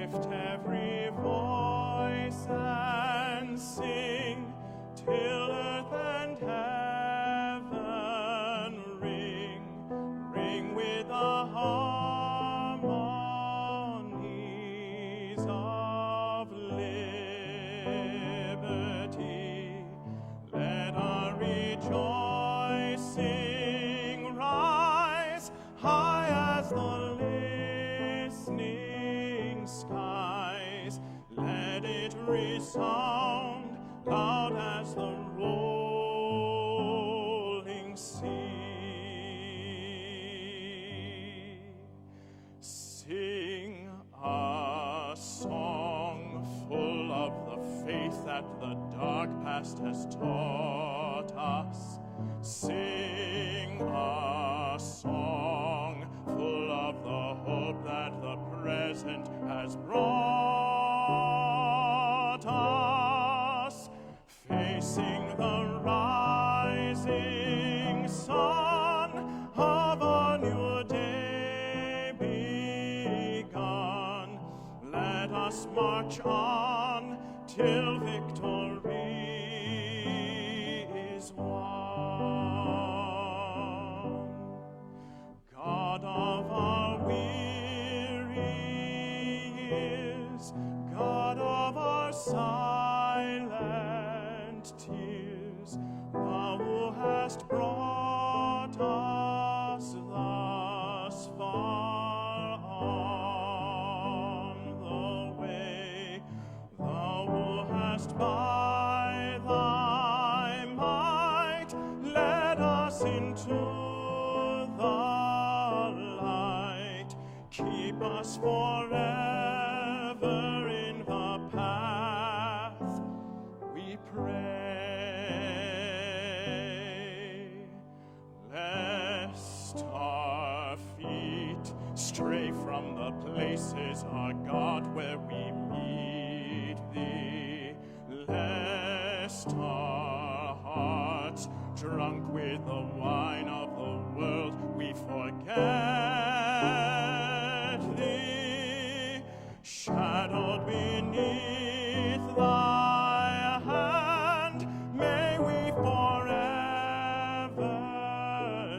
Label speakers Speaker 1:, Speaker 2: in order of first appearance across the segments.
Speaker 1: Lift every voice and sing till earth and heaven ring, ring with the harmonies of liberty. Let our rejoicing rise high as the listening skies. Let it resound loud as the rolling sea. Sing a song full of the faith that the dark past has taught us. Sing a song full of the hope that the present has brought us. Facing the rising sun of a new day begun, let us march on till victory is won. God of our weary years, God of our silent tears, thou who hast brought us thus far on the way, thou who hast by thy might led us into the light, keep us forever in the path we pray, lest our feet stray from the places, our God, where we meet thee, lest our hearts, drunk with the wine of the world, we forget thee, shadowed beneath thy hand, may we forever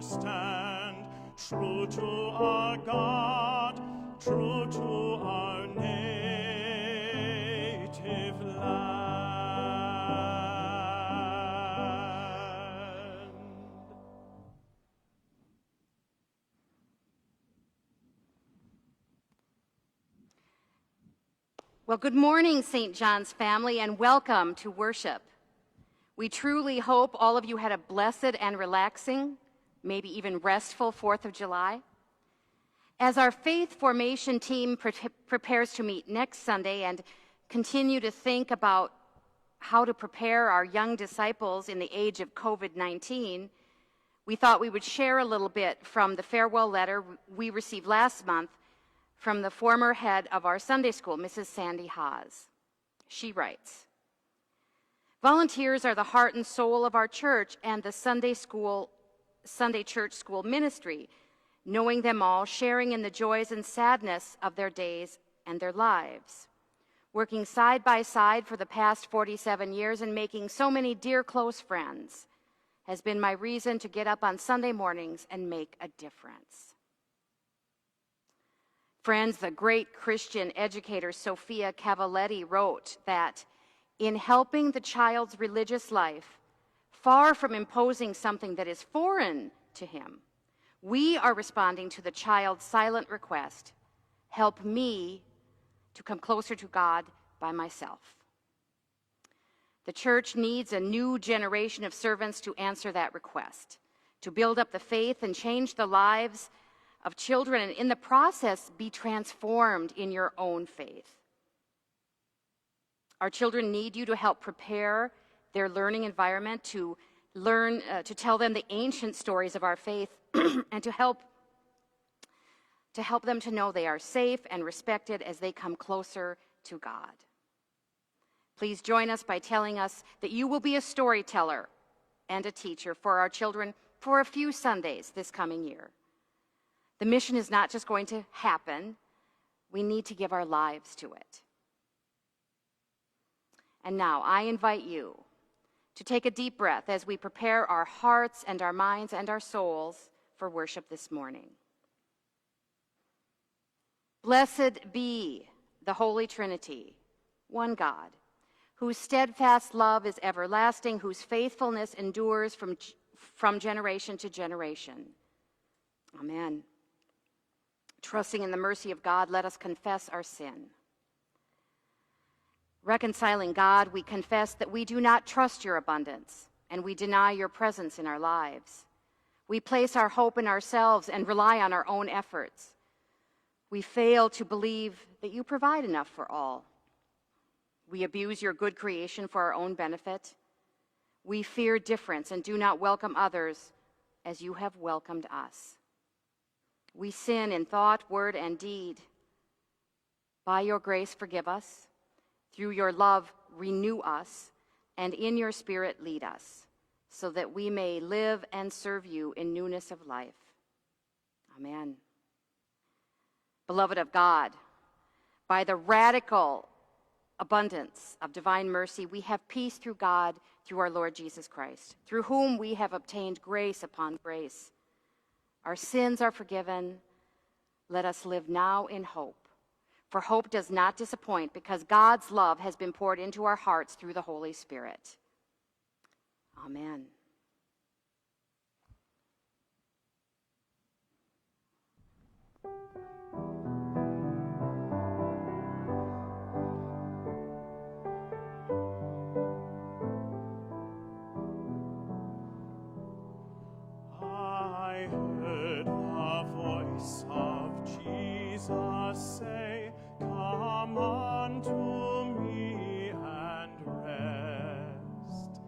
Speaker 1: stand, true to our God, true to our native land.
Speaker 2: Well, good morning, St. John's family, and welcome to worship. We truly hope all of you had a blessed and relaxing, maybe even restful 4th of July. As our faith formation team prepares to meet next Sunday and continue to think about how to prepare our young disciples in the age of COVID-19, we thought we would share a little bit from the farewell letter we received last month from the former head of our Sunday school, Mrs. Sandy Haas. She writes, "Volunteers are the heart and soul of our church and the Sunday church school ministry, knowing them all, sharing in the joys and sadness of their days and their lives. Working side by side for the past 47 years and making so many dear close friends has been my reason to get up on Sunday mornings and make a difference." Friends, the great Christian educator Sophia Cavalletti wrote that in helping the child's religious life, far from imposing something that is foreign to him, we are responding to the child's silent request, "Help me to come closer to God by myself." The church needs a new generation of servants to answer that request, to build up the faith and change the lives of children, and in the process, be transformed in your own faith. Our children need you to help prepare their learning environment, to learn, to tell them the ancient stories of our faith, and to help them to know they are safe and respected as they come closer to God. Please join us by telling us that you will be a storyteller and a teacher for our children for a few Sundays this coming year. The mission is not just going to happen, We need to give our lives to it. And now I invite you to take a deep breath as we prepare our hearts and our minds and our souls for worship this morning. Blessed be the Holy Trinity, one God, whose steadfast love is everlasting, whose faithfulness endures from generation to generation. Amen. Trusting in the mercy of God, let us confess our sin. Reconciling God, we confess that we do not trust your abundance, and we deny your presence in our lives. We place our hope in ourselves and rely on our own efforts. We fail to believe that you provide enough for all. We abuse your good creation for our own benefit. We fear difference and do not welcome others as you have welcomed us. We sin in thought, word, and deed. By your grace, forgive us. Through your love, renew us, and in your Spirit, lead us, so that we may live and serve you in newness of life. Amen. Beloved of God, by the radical abundance of divine mercy, we have peace through God, through our Lord Jesus Christ, through whom we have obtained grace upon grace. Our sins are forgiven. Let us live now in hope. For hope does not disappoint, because God's love has been poured into our hearts through the Holy Spirit. Amen.
Speaker 1: I heard the voice of Jesus say, "Come unto me and rest.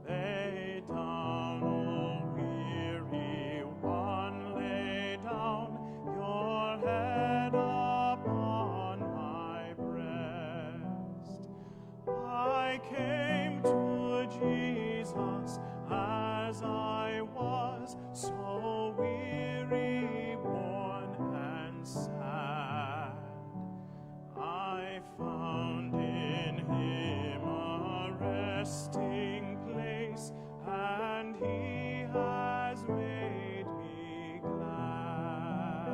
Speaker 1: Lay down, O weary one, lay down your head upon my breast." I came to Jesus as I was, so weary, worn, and sad. I found in him a resting place, and he has made me glad.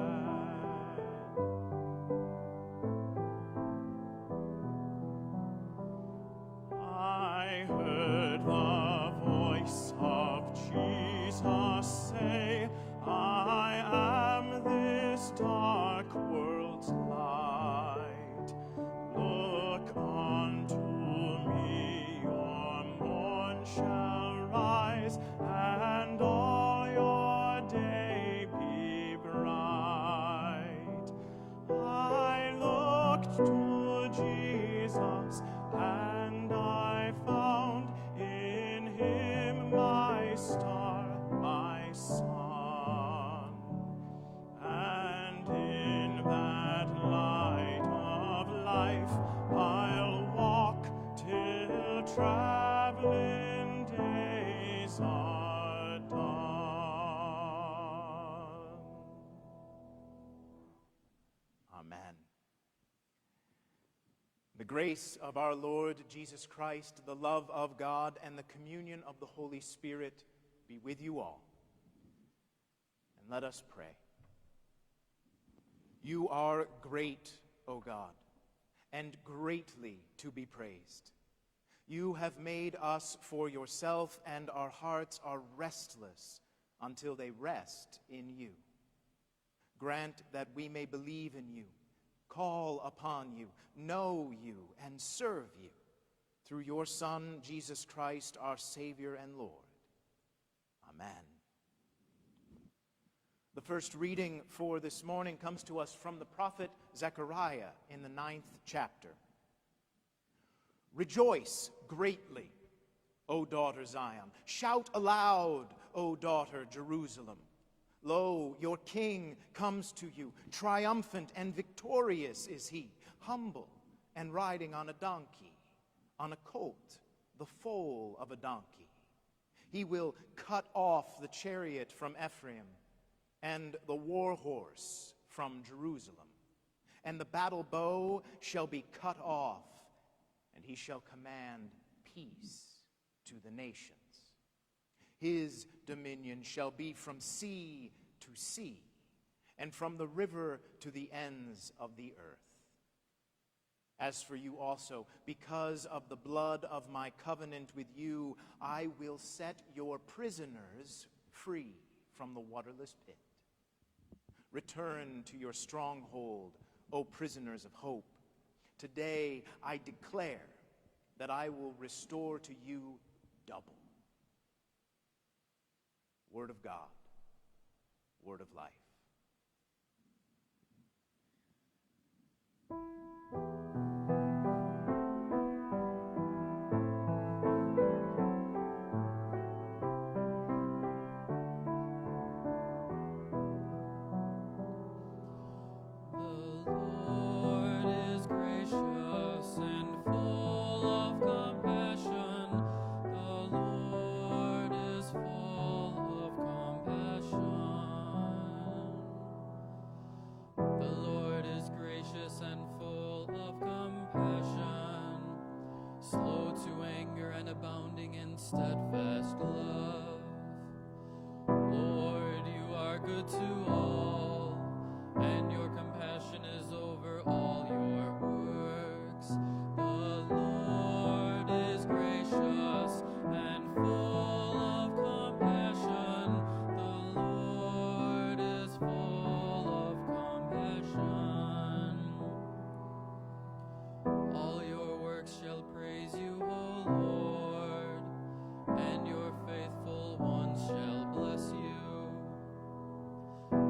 Speaker 1: I heard the voice of Jesus say, "I am this dark world's light. Look unto me, your morn shall rise, and all your day be bright." I looked to Jesus, and I found in him my star, my sun. And in that light of life I'll walk till traveling days are done. Amen. The grace of our Lord Jesus Christ, the love of God, and the communion of the Holy Spirit be with you all. And let us pray. You are great, O God, and greatly to be praised. You have made us for yourself, and our hearts are restless until they rest in you. Grant that we may believe in you, call upon you, know you, and serve you, through your Son, Jesus Christ, our Savior and Lord. Amen. The first reading for this morning comes to us from the prophet Zechariah in the 9th chapter. Rejoice greatly, O daughter Zion. Shout aloud, O daughter Jerusalem. Lo, your king comes to you. Triumphant and victorious is he, humble and riding on a donkey, on a colt, the foal of a donkey. He will cut off the chariot from Ephraim and the war horse from Jerusalem.
Speaker 3: And the battle bow shall be cut off, and he shall command peace to the nations. His dominion shall be from sea to sea, and from the river to the ends of the earth. As for you also, because of the blood of my covenant with you, I will set your prisoners free from the waterless pit. Return to your stronghold, O prisoners of hope. Today I declare that I will restore to you double. Word of God, word of life.
Speaker 4: Abounding in steadfast love. Lord, you are good to all, and your compassion is over all your works. The Lord is gracious and full of compassion. The Lord is full of compassion. All your works shall praise you, O Lord, and your faithful ones shall bless you.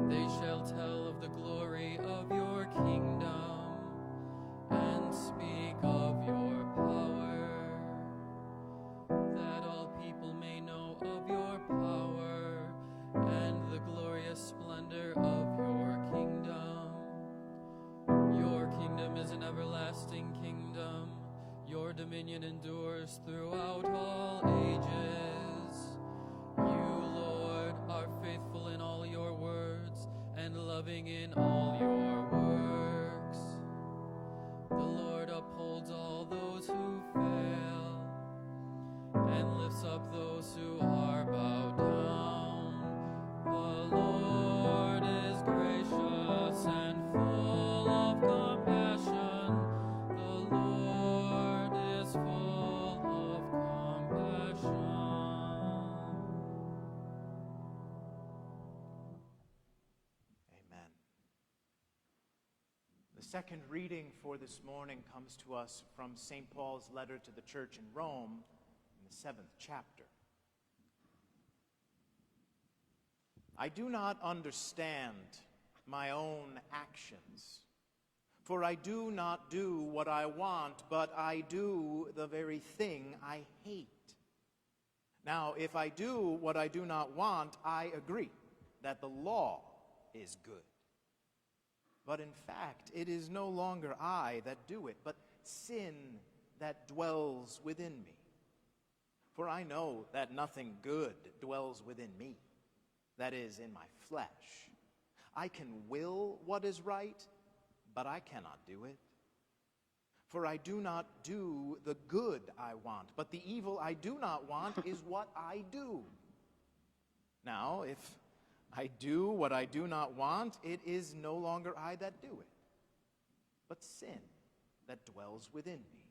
Speaker 4: They shall tell of the glory of your kingdom and speak of your power, that all people may know of your power and the glorious splendor of your kingdom. Your kingdom is an everlasting kingdom. Your dominion endures throughout all ages. You, Lord, are faithful in all your words and loving in all your works. The Lord upholds all those who fail and lifts up those who are bowed down. The Lord is gracious and full of compassion. The Lord is full of compassion.
Speaker 3: Amen. The second reading for this morning comes to us from St. Paul's letter to the church in Rome in the 7th chapter. I do not understand my own actions, for I do not do what I want, but I do the very thing I hate. Now, if I do what I do not want, I agree that the law is good. But in fact, it is no longer I that do it, but sin that dwells within me. For I know that nothing good dwells within me, that is, in my flesh. I can will what is right, but I cannot do it. For I do not do the good I want, but the evil I do not want is what I do. Now, if I do what I do not want, it is no longer I that do it, but sin that dwells within me.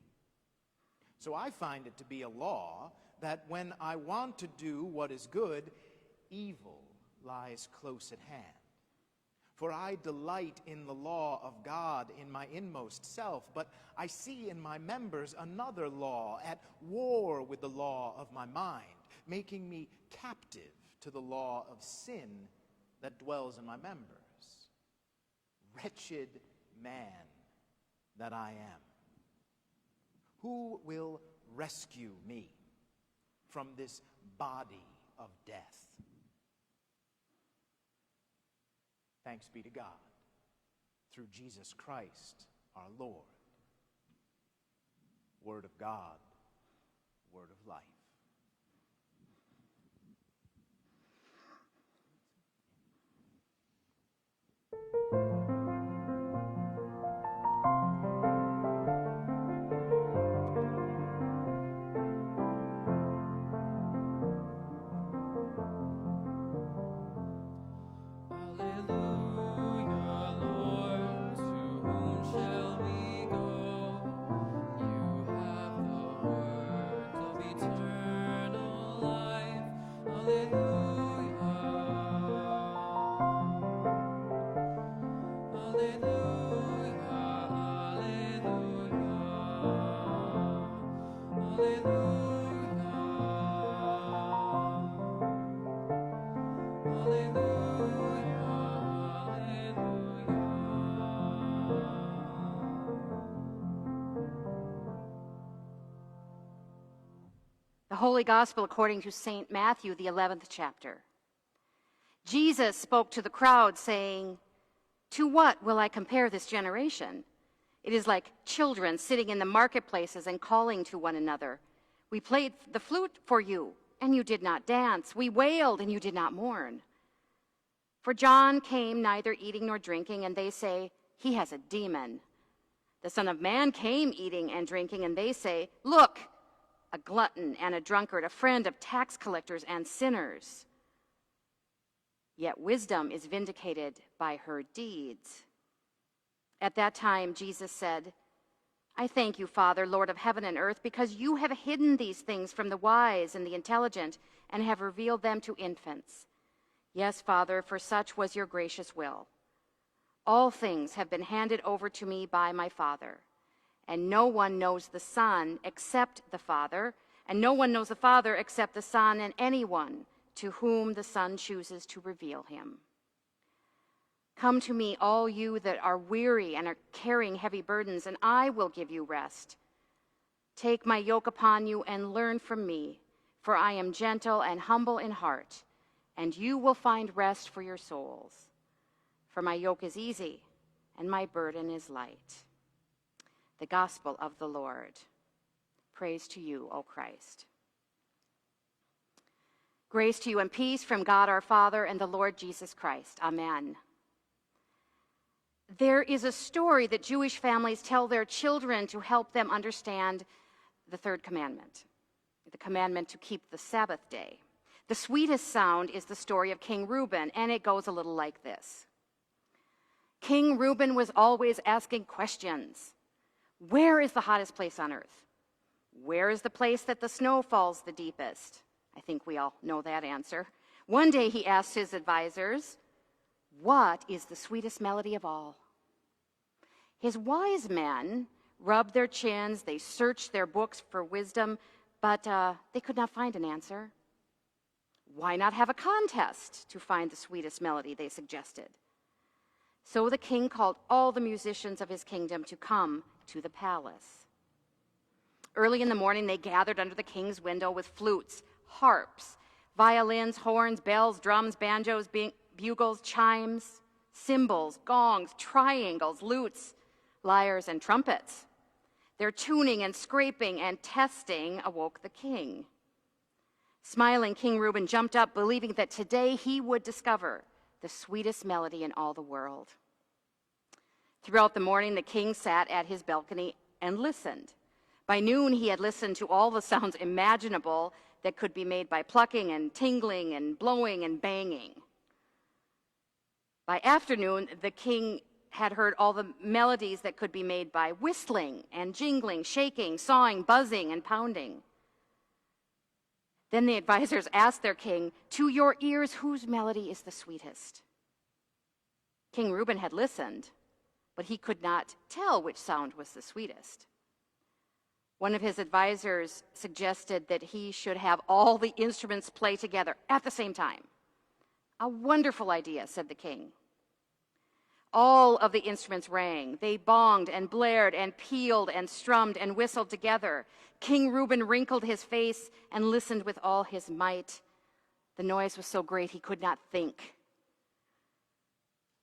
Speaker 3: So I find it to be a law that when I want to do what is good, evil lies close at hand. For I delight in the law of God in my inmost self, but I see in my members another law at war with the law of my mind, making me captive to the law of sin that dwells in my members. Wretched man that I am, who will rescue me from this body of death? Thanks be to God, through Jesus Christ our Lord. Word of God, word of life.
Speaker 2: The Holy Gospel according to St. Matthew, the 11th chapter. Jesus spoke to the crowd, saying, "To what will I compare this generation? It is like children sitting in the marketplaces and calling to one another. We played the flute for you, and you did not dance. We wailed, and you did not mourn. For John came neither eating nor drinking, and they say, 'He has a demon.' The Son of Man came eating and drinking, and they say, 'Look, a glutton and a drunkard, a friend of tax collectors and sinners.' Yet wisdom is vindicated by her deeds." At that time, Jesus said, "I thank you, Father, Lord of heaven and earth, because you have hidden these things from the wise and the intelligent and have revealed them to infants. Yes, Father, for such was your gracious will. All things have been handed over to me by my Father, and no one knows the Son except the Father, and no one knows the Father except the Son and anyone to whom the Son chooses to reveal him. Come to me, all you that are weary and are carrying heavy burdens, and I will give you rest. Take my yoke upon you and learn from me, for I am gentle and humble in heart, and you will find rest for your souls. For my yoke is easy, and my burden is light." The Gospel of the Lord. Praise to you, O Christ. Grace to you and peace from God our Father and the Lord Jesus Christ. Amen. There is a story that Jewish families tell their children to help them understand the third commandment, the commandment to keep the Sabbath day. The sweetest sound is the story of King Reuben, and it goes a little like this. King Reuben was always asking questions. Where is the hottest place on earth? Where is the place that the snow falls the deepest? I think we all know that answer. One day he asked his advisors, "What is the sweetest melody of all?" His wise men rubbed their chins, they searched their books for wisdom, but they could not find an answer. Why not have a contest to find the sweetest melody, they suggested. So the king called all the musicians of his kingdom to come to the palace. Early in the morning, they gathered under the king's window with flutes, harps, violins, horns, bells, drums, banjos, bugles, chimes, cymbals, gongs, triangles, lutes, lyres, and trumpets. Their tuning and scraping and testing awoke the king. Smiling, King Reuben jumped up, believing that today he would discover the sweetest melody in all the world. Throughout the morning, the king sat at his balcony and listened. By noon, he had listened to all the sounds imaginable that could be made by plucking and tingling and blowing and banging. By afternoon, the king had heard all the melodies that could be made by whistling and jingling, shaking, sawing, buzzing, and pounding. Then the advisors asked their king, "To your ears, whose melody is the sweetest?" King Reuben had listened, but he could not tell which sound was the sweetest. One of his advisors suggested that he should have all the instruments play together at the same time. "A wonderful idea," said the king. All of the instruments rang. They bonged and blared and pealed and strummed and whistled together. King Reuben wrinkled his face and listened with all his might. The noise was so great he could not think.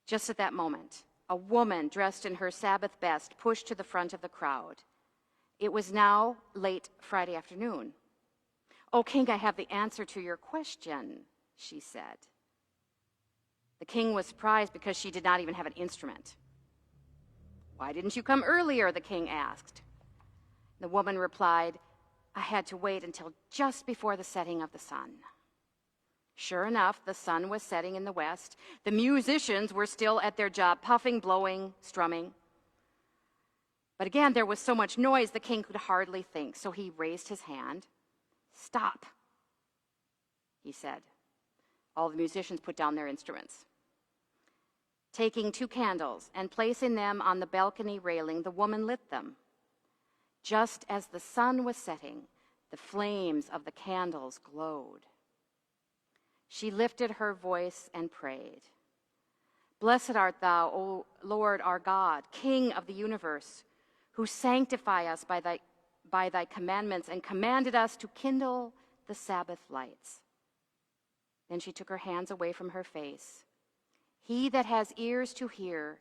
Speaker 2: Just at that moment, a woman dressed in her Sabbath best pushed to the front of the crowd. It was now late Friday afternoon. "Oh, king, I have the answer to your question," she said. The king was surprised because she did not even have an instrument. "Why didn't you come earlier?" the king asked. The woman replied, "I had to wait until just before the setting of the sun." Sure enough, the sun was setting in the west. The musicians were still at their job, puffing, blowing, strumming. But again, there was so much noise, the king could hardly think, so he raised his hand. "Stop," he said. All the musicians put down their instruments. Taking 2 candles and placing them on the balcony railing, the woman lit them. Just as the sun was setting, the flames of the candles glowed. She lifted her voice and prayed, "Blessed art thou, O Lord our God, King of the universe, who sanctify us by thy commandments and commanded us to kindle the Sabbath lights." Then she took her hands away from her face. "He that has ears to hear,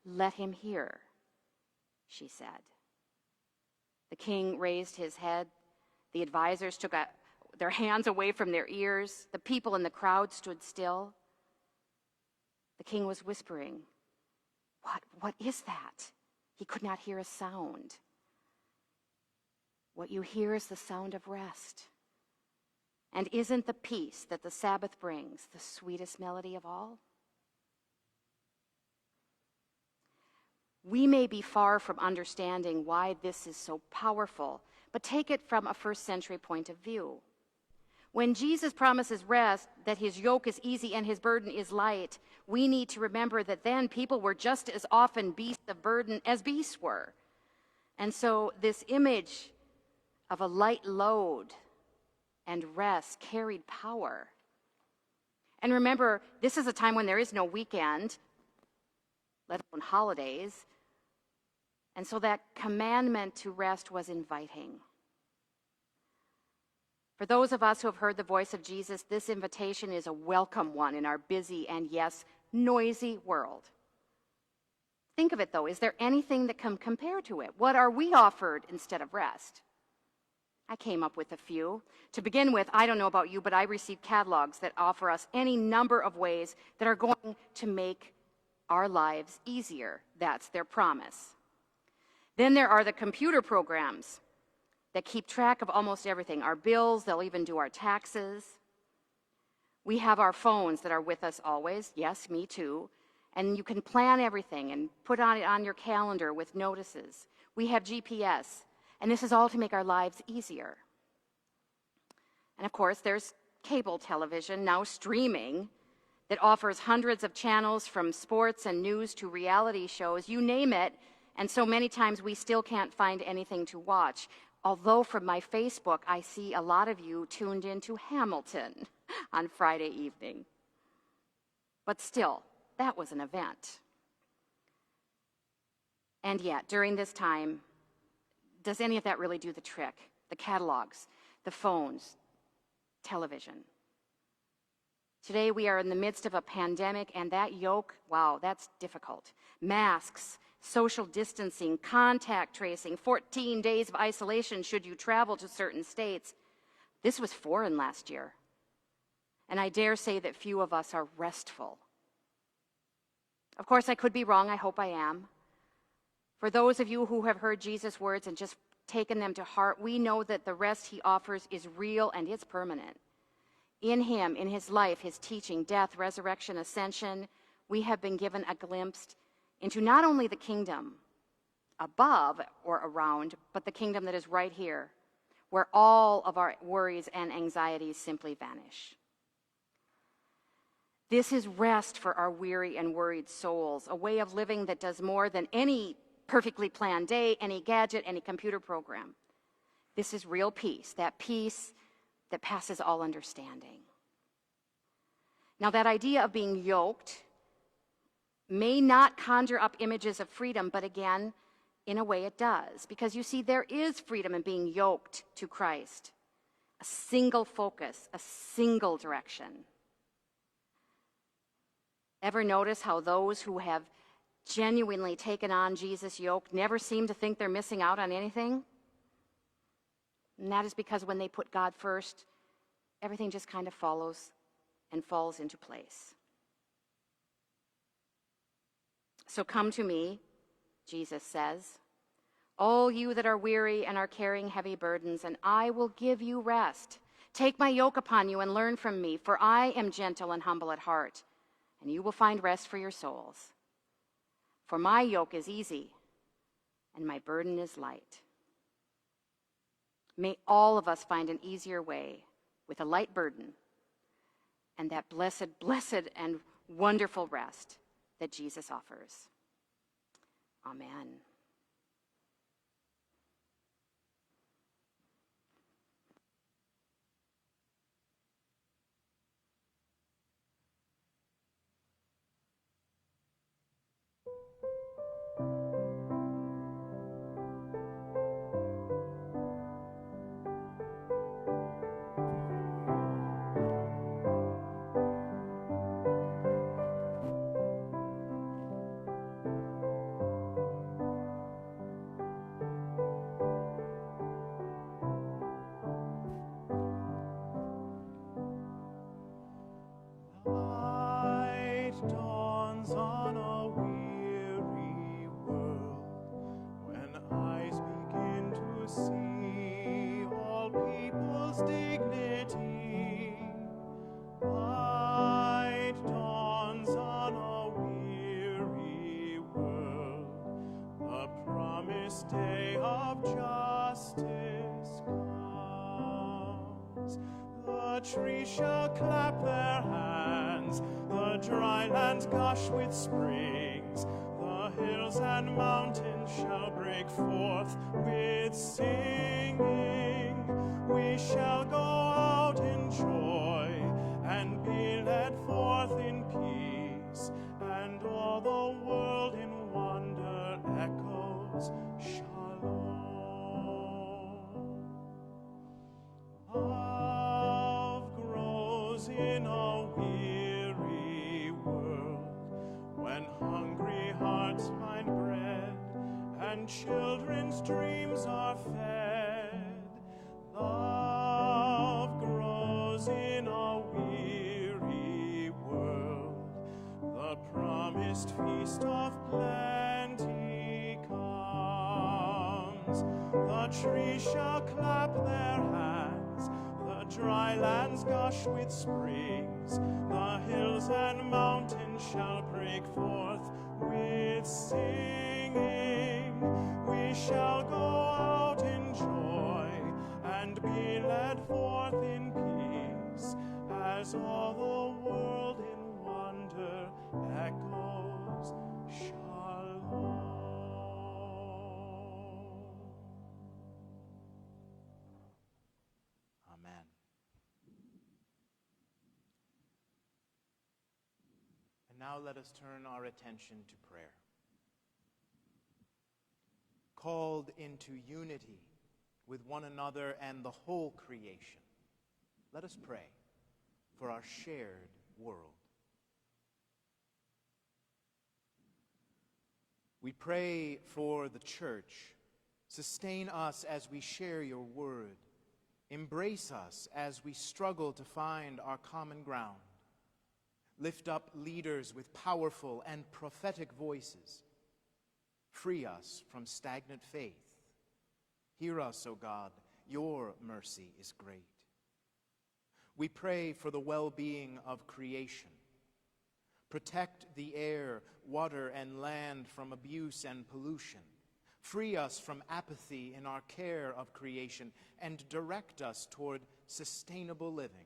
Speaker 2: let him hear," she said. The king raised his head. The advisors took their hands away from their ears. The people in the crowd stood still. The king was whispering, What is that?" He could not hear a sound. "What you hear is the sound of rest. And isn't the peace that the Sabbath brings the sweetest melody of all?" We may be far from understanding why this is so powerful, but take it from a first century point of view. When Jesus promises rest, that his yoke is easy and his burden is light, we need to remember that then people were just as often beasts of burden as beasts were. And so this image of a light load and rest carried power. And remember, this is a time when there is no weekend, let alone holidays. And so that commandment to rest was inviting. For those of us who have heard the voice of Jesus, this invitation is a welcome one in our busy and, yes, noisy world. Think of it, though. Is there anything that can compare to it? What are we offered instead of rest? I came up with a few. To begin with, I don't know about you, but I receive catalogs that offer us any number of ways that are going to make our lives easier. That's their promise. Then there are the computer programs that keep track of almost everything. Our bills, they'll even do our taxes. We have our phones that are with us always. Yes, me too. And you can plan everything and put it on your calendar with notices. We have GPS, and this is all to make our lives easier. And of course, there's cable television, now streaming, that offers hundreds of channels from sports and news to reality shows, you name it, and so many times we still can't find anything to watch. Although from my Facebook, I see a lot of you tuned into Hamilton on Friday evening. But still, that was an event. And yet, during this time, does any of that really do the trick? The catalogs, the phones, television. Today, we are in the midst of a pandemic, and that yoke, wow, that's difficult. Masks, social distancing, contact tracing, 14 days of isolation should you travel to certain states. This was foreign last year. And I dare say that few of us are restful. Of course, I could be wrong. I hope I am. For those of you who have heard Jesus' words and just taken them to heart, we know that the rest he offers is real and it's permanent. In him, in his life, his teaching, death, resurrection, ascension, we have been given a glimpse into not only the kingdom above or around, but the kingdom that is right here, where all of our worries and anxieties simply vanish. This is rest for our weary and worried souls, a way of living that does more than any perfectly planned day, any gadget, any computer program. This is real peace, that peace that passes all understanding. Now, that idea of being yoked may not conjure up images of freedom, but again, in a way it does. Because you see, there is freedom in being yoked to Christ. A single focus, a single direction. Ever notice how those who have genuinely taken on Jesus' yoke never seem to think they're missing out on anything? And that is because when they put God first, everything just kind of follows and falls into place. So come to me, Jesus says, all you that are weary and are carrying heavy burdens, and I will give you rest. Take my yoke upon you and learn from me, for I am gentle and humble at heart, and you will find rest for your souls. For my yoke is easy, and my burden is light. May all of us find an easier way with a light burden and that blessed, blessed, and wonderful rest that Jesus offers. Amen.
Speaker 3: Light dawns on a weary world when eyes begin to see all people's dignity. Light dawns on a weary world. The promised day of justice comes. The trees shall clap their hands, the dry lands gush with springs, the hills and mountains shall break forth with singing. We shall go out in joy and be led forth in peace, and all the world in wonder echoes shalom. Love grows in a weary world when hungry hearts find bread and children's dreams are fed. Love grows in a weary world. The promised feast of plenty comes. The trees shall clap their hands, the dry lands gush with springs, the hills and mountains shall break forth with singing. We shall go out in joy and be led forth in peace, as all the world in wonder echoes shalom. Amen. And now let us turn our attention to prayer. Called into unity with one another and the whole creation, let us pray for our shared world. We pray for the church. Sustain us as we share your word. Embrace us as we struggle to find our common ground. Lift up leaders with powerful and prophetic voices. Free us from stagnant faith. Hear us, O God, your mercy is great. We pray for the well-being of creation. Protect the air, water, and land from abuse and pollution. Free us from apathy in our care of creation and direct us toward sustainable living.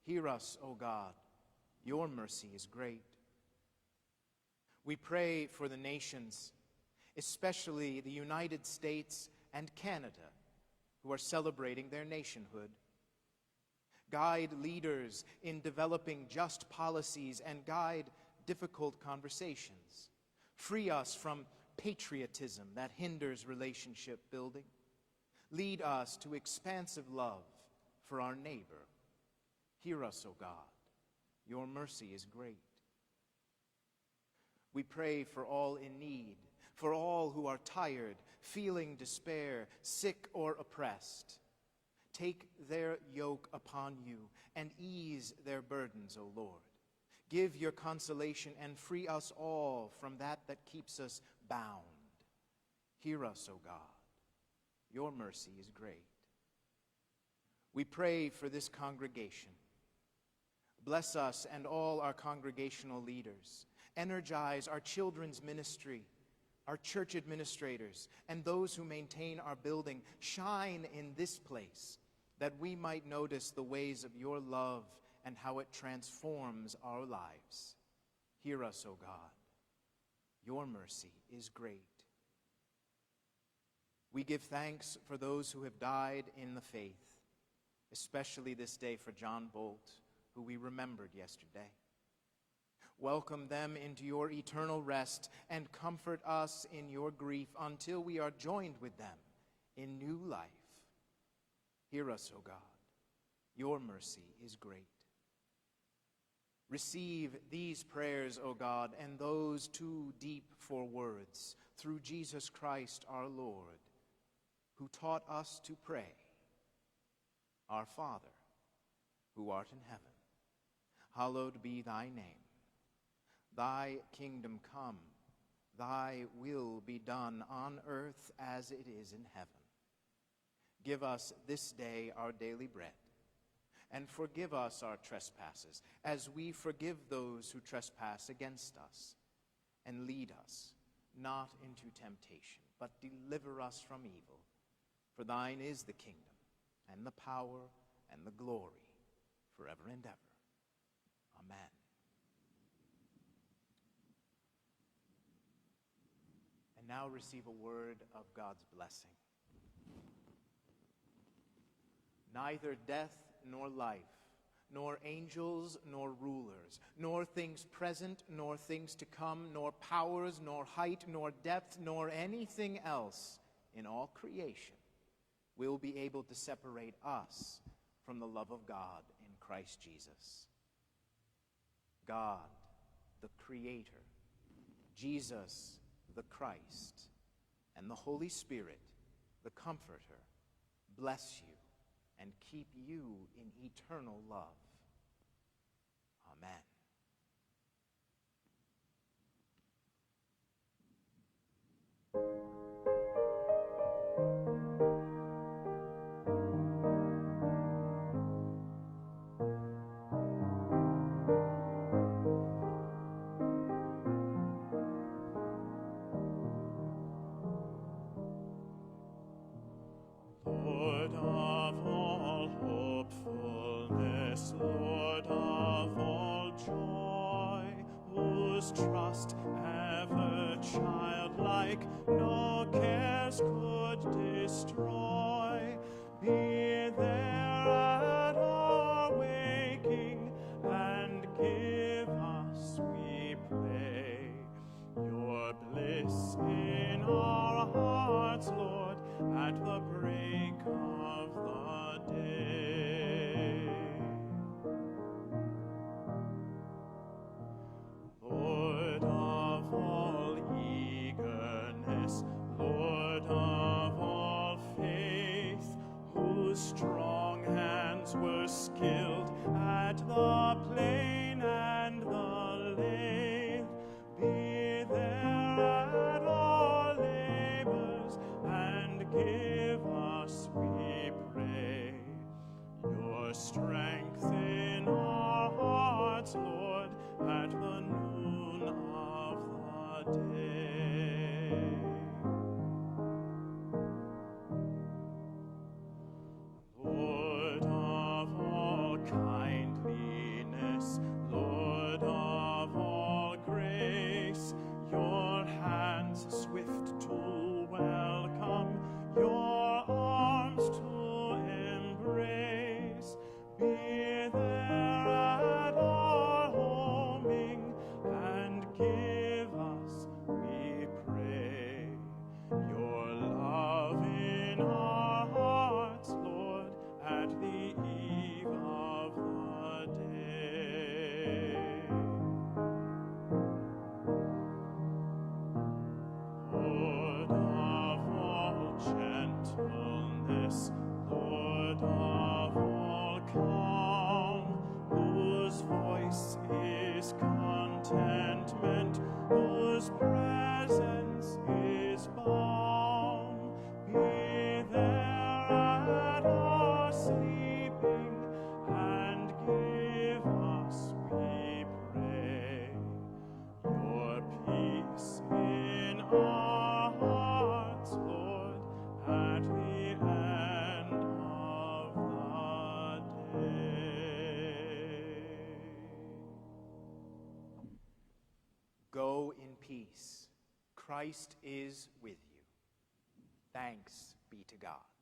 Speaker 3: Hear us, O God, your mercy is great. We pray for the nations, especially the United States and Canada, who are celebrating their nationhood. Guide leaders in developing just policies and guide difficult conversations. Free us from patriotism that hinders relationship building. Lead us to expansive love for our neighbor. Hear us, O God. Your mercy is great. We pray for all in need, for all who are tired, feeling despair, sick or oppressed. Take their yoke upon you and ease their burdens, O Lord. Give your consolation and free us all from that keeps us bound. Hear us, O God. Your mercy is great. We pray for this congregation. Bless us and all our congregational leaders. Energize our children's ministry, our church administrators, and those who maintain our building. Shine in this place, that we might notice the ways of your love and how it transforms our lives. Hear us, O God. Your mercy is great. We give thanks for those who have died in the faith, especially this day for John Bolt, who we remembered yesterday. Welcome them into your eternal rest and comfort us in your grief until we are joined with them in new life. Hear us, O God. Your mercy is great. Receive these prayers, O God, and those too deep for words, through Jesus Christ our Lord, who taught us to pray. Our Father, who art in heaven, hallowed be thy name. Thy kingdom come, thy will be done on earth as it is in heaven. Give us this day our daily bread, and forgive us our trespasses, as we forgive those who trespass against us. And lead us not into temptation, but deliver us from evil. For thine is the kingdom, and the power, and the glory, forever and ever. Amen. And now receive a word of God's blessing. Neither death nor life, nor angels nor rulers, nor things present nor things to come, nor powers, nor height, nor depth, nor anything else in all creation will be able to separate us from the love of God in Christ Jesus. God, the Creator, Jesus, the Christ, and the Holy Spirit, the Comforter, bless you and keep you in eternal love. Amen.
Speaker 1: Lord of all hopefulness, Lord of all joy, whose trust ever childlike no cares could destroy, be there at our waking, and give us, we pray, your bliss in our hearts, Lord, at the break of the day. Lord of all eagerness, Lord of all faith, whose strong hands were skilled at the plane and the lathe, be there at our labors, and give us, we pray, your strength in our hearts, Lord, at the noon of the day. Lord of all kindliness, Lord of all grace, your hands swift to welcome, your arms to embrace, be there at our homing, and give us, we pray, your love in our hearts, Lord, at the eve of the day. Lord of all gentleness, Lord of all calm, whose voice is contentment, whose presence is balm, be there at our sleeping, and give us, we pray, your peace in our hearts, Lord, at the end of the day.
Speaker 3: Go in peace, Christ is with you. Thanks be to God.